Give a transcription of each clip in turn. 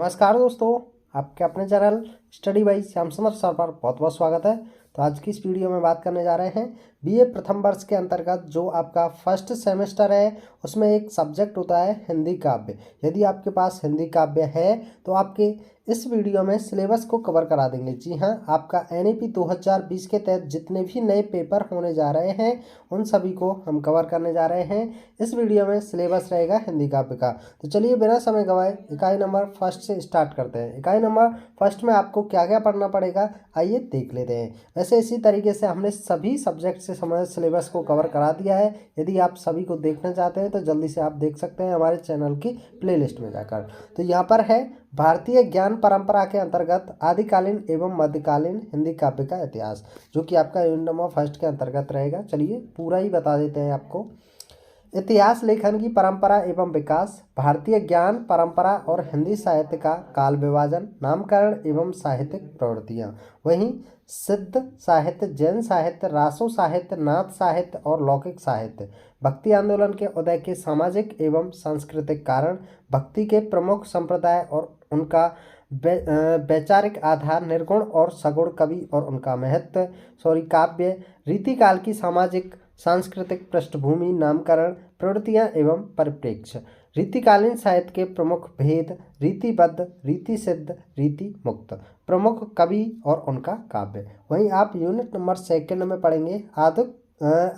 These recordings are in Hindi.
नमस्कार दोस्तों, आपके अपने चैनल स्टडी बाई श्याम सुंदर सर पर बहुत बहुत स्वागत है। तो आज की इस वीडियो में बात करने जा रहे हैं बीए प्रथम वर्ष के अंतर्गत जो आपका फर्स्ट सेमेस्टर है उसमें एक सब्जेक्ट होता है हिंदी काव्य। यदि आपके पास हिंदी काव्य है तो आपके इस वीडियो में सिलेबस को कवर करा देंगे। जी हाँ, आपका एनईपी 2020 के तहत जितने भी नए पेपर होने जा रहे हैं उन सभी को हम कवर करने जा रहे हैं। इस वीडियो में सिलेबस रहेगा हिंदी काव्य का। तो चलिए बिना समय गवाए इकाई नंबर फर्स्ट से स्टार्ट करते हैं। इकाई नंबर फर्स्ट में आपको क्या क्या पढ़ना पड़ेगा आइए देख लेते हैं। वैसे इसी तरीके से हमने सभी सब्जेक्ट से संबंधित सिलेबस को कवर करा दिया है। यदि आप सभी को देखना चाहते हैं तो जल्दी से आप देख सकते हैं हमारे चैनल की प्लेलिस्ट में जाकर। तो यहाँ पर है भारतीय ज्ञान परंपरा के अंतर्गत आदिकालीन एवं मध्यकालीन हिंदी काव्य का इतिहास, जो कि आपका यूनिट नंबर फर्स्ट के अंतर्गत रहेगा। चलिए पूरा ही बता देते हैं आपको। इतिहास लेखन की परंपरा एवं विकास, भारतीय ज्ञान परंपरा और हिंदी साहित्य का काल विभाजन, नामकरण एवं साहित्यिक प्रवृत्तियाँ। वहीं सिद्ध साहित्य, जैन साहित्य, रासो साहित्य, नाथ साहित्य और लौकिक साहित्य। भक्ति आंदोलन के उदय के सामाजिक एवं सांस्कृतिक कारण, भक्ति के प्रमुख संप्रदाय और उनका वैचारिक आधार, निर्गुण और सगुण कवि और उनका महत्व, काव्य, रीतिकाल की सामाजिक सांस्कृतिक पृष्ठभूमि, नामकरण, प्रवृत्तियाँ एवं परिप्रेक्ष्य, रीतिकालीन साहित्य के प्रमुख भेद, रीतिबद्ध, रीति सिद्ध, रीति मुक्त, प्रमुख कवि और उनका काव्य। वहीं आप यूनिट नंबर सेकंड में पढ़ेंगे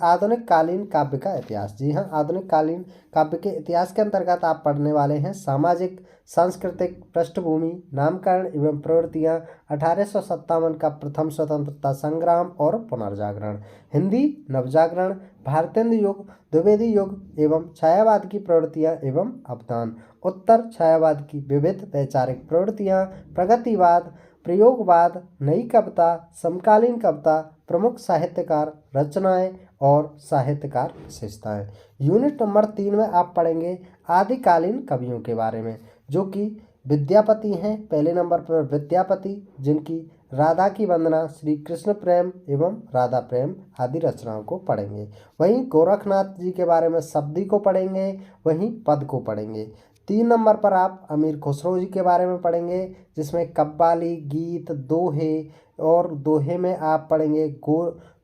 आधुनिक कालीन काव्य का इतिहास। जी हाँ, आधुनिक कालीन काव्य के इतिहास के अंतर्गत आप पढ़ने वाले हैं सामाजिक सांस्कृतिक पृष्ठभूमि, नामकरण एवं प्रवृत्तियाँ, 1857 का प्रथम स्वतंत्रता संग्राम और पुनर्जागरण, हिंदी नवजागरण, भारतेंदु युग, द्विवेदी युग एवं छायावाद की प्रवृत्तियाँ एवं अवदान, उत्तर छायावाद की विविध वैचारिक प्रवृत्तियाँ, प्रगतिवाद, प्रयोगवाद, नई कविता, समकालीन कविता, प्रमुख साहित्यकार, रचनाएं और साहित्यकार विशेषताएं। यूनिट नंबर 3 में आप पढ़ेंगे आदिकालीन कवियों के बारे में, जो कि विद्यापति हैं। पहले नंबर पर विद्यापति, जिनकी राधा की वंदना, श्री कृष्ण प्रेम एवं राधा प्रेम आदि रचनाओं को पढ़ेंगे। वहीं गोरखनाथ जी के बारे में शब्दी को पढ़ेंगे, वहीं पद को पढ़ेंगे। 3 नंबर पर आप अमीर खुसरो जी के बारे में पढ़ेंगे, जिसमें कव्वाली, गीत, दोहे और दोहे में आप पढ़ेंगे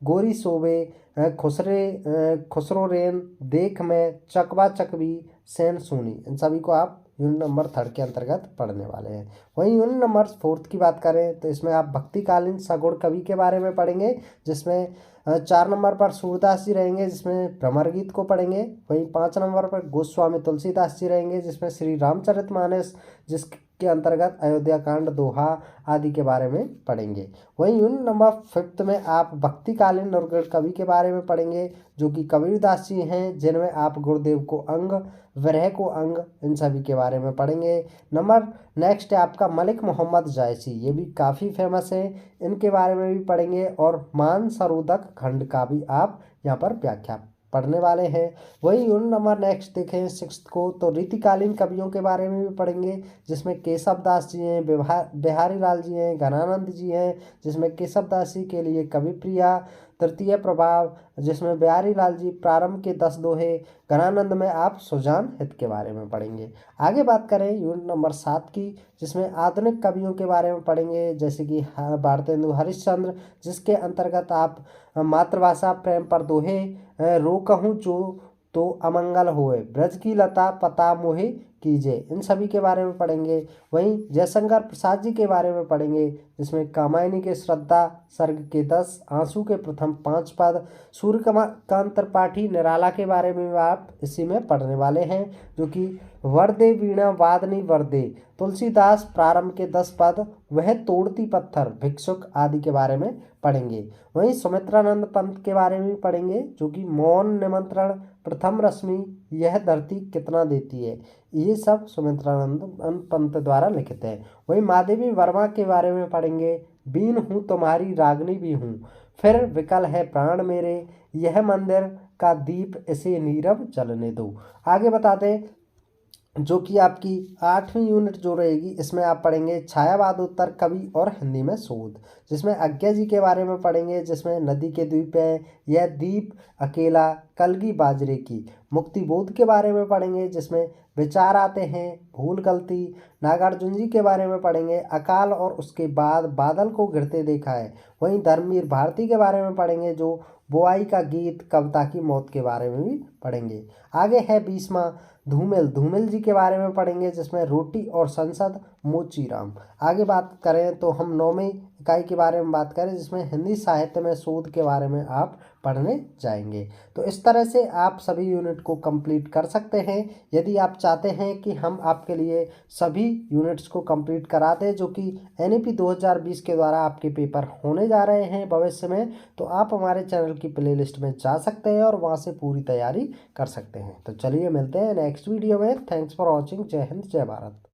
गोरी सोबे, खुसरो रेन, देख में, चकवा चकवी, सैन सूनी। इन सभी को आप यूनिट नंबर 3 के अंतर्गत पढ़ने वाले हैं। वहीं यूनिट नंबर 4 की बात करें तो इसमें आप भक्तिकालीन सगुण कवि के बारे में पढ़ेंगे, जिसमें 4 नंबर पर सूरदास जी रहेंगे, जिसमें भ्रमर गीत को पढ़ेंगे। वहीं 5 नंबर पर गोस्वामी तुलसीदास जी रहेंगे, जिसमें श्री रामचरितमानस, जिसके अंतर्गत अयोध्या कांड, दोहा आदि के बारे में पढ़ेंगे। वहीं यूनिट नंबर 5 में आप भक्तिकालीन नवगढ़ कवि के बारे में पढ़ेंगे, जो कि कबीरदास जी हैं, जिनमें आप गुरुदेव को अंग, विरह को अंग, इन सभी के बारे में पढ़ेंगे। नेक्स्ट है आपका मलिक मोहम्मद जायसी, ये भी काफ़ी फेमस है, इनके बारे में भी पढ़ेंगे। और मानसरोदक खंड का भी आप यहाँ पर व्याख्या पढ़ने वाले हैं। वही यूनिट नंबर नेक्स्ट देखें 6 को, तो रीतिकालीन कवियों के बारे में भी पढ़ेंगे, जिसमें केशव दास जी हैं, बिहारी लाल जी हैं, घनानंद जी हैं, जिसमें केशव दास जी के लिए कवि प्रिया, तृतीय प्रभाव, जिसमें बिहारी लाल जी प्रारंभ के 10 दोहे, घनानंद में आप सुजान हित के बारे में पढ़ेंगे। आगे बात करें यूनिट नंबर 7 की, जिसमें आधुनिक कवियों के बारे में पढ़ेंगे, जैसे कि भारतेंदु हरिश्चंद्र, जिसके अंतर्गत आप मातृभाषा प्रेम पर दोहे, रो कहूँ जो तो अमंगल होए, ब्रज की लता पता मोहे कीजिए, इन सभी के बारे में पढ़ेंगे। वहीं जयशंकर प्रसाद जी के बारे में पढ़ेंगे, जिसमें कामायनी के श्रद्धा, सर्ग के 10, आंसू के प्रथम 5 पद, सूर्यकांत त्रिपाठी निराला के बारे में आप इसी में पढ़ने वाले हैं, जो कि वरदे वीणा वादनी वरदे, तुलसीदास प्रारंभ के 10 पद, वह तोड़ती पत्थर, भिक्षुक आदि के बारे में पढ़ेंगे। वहीं सुमित्रानंद पंत के बारे में पढ़ेंगे, जो कि मौन निमंत्रण, प्रथम रश्मि, यह धरती कितना देती है, ये सब सुमित्रानंद पंत द्वारा लिखित है। वहीं महादेवी वर्मा के बारे में पढ़ेंगे, बीन हूँ तुम्हारी रागनी भी हूँ, फिर विकल है प्राण मेरे, यह मंदिर का दीप इसे नीरव जलने दो। आगे बताते हैं, जो कि आपकी 8वीं यूनिट जो रहेगी, इसमें आप पढ़ेंगे छायावादोत्तर कवि और हिंदी में शोध, जिसमें आज्ञा जी के बारे में पढ़ेंगे, जिसमें नदी के द्वीप हैं, यह द्वीप अकेला, कलगी बाजरे की, मुक्तिबोध के बारे में पढ़ेंगे जिसमें विचार आते हैं, भूल गलती। नागार्जुन जी के बारे में पढ़ेंगे, अकाल और उसके बाद बादल को गिरते देखा है। वहीं धर्मवीर भारती के बारे में पढ़ेंगे जो बुआई का गीत, कविता की मौत के बारे में भी पढ़ेंगे। आगे है 20वां धूमिल। धूमिल जी के बारे में पढ़ेंगे जिसमें रोटी और संसद, मोचीराम। आगे बात करें तो हम 9वीं इकाई के बारे में बात करें जिसमें हिंदी साहित्य में शोध के बारे में आप पढ़ने जाएंगे। तो इस तरह से आप सभी यूनिट को कंप्लीट कर सकते हैं। यदि आप चाहते हैं कि हम आपके लिए सभी यूनिट्स को कंप्लीट करा दें जो कि NEP 2020 के द्वारा आपके पेपर होने जा रहे हैं भविष्य में, तो आप हमारे चैनल की प्लेलिस्ट में जा सकते हैं और वहां से पूरी तैयारी कर सकते हैं। तो चलिए मिलते हैं नेक्स्ट वीडियो में। Thanks for watching. जय हिंद, जय भारत।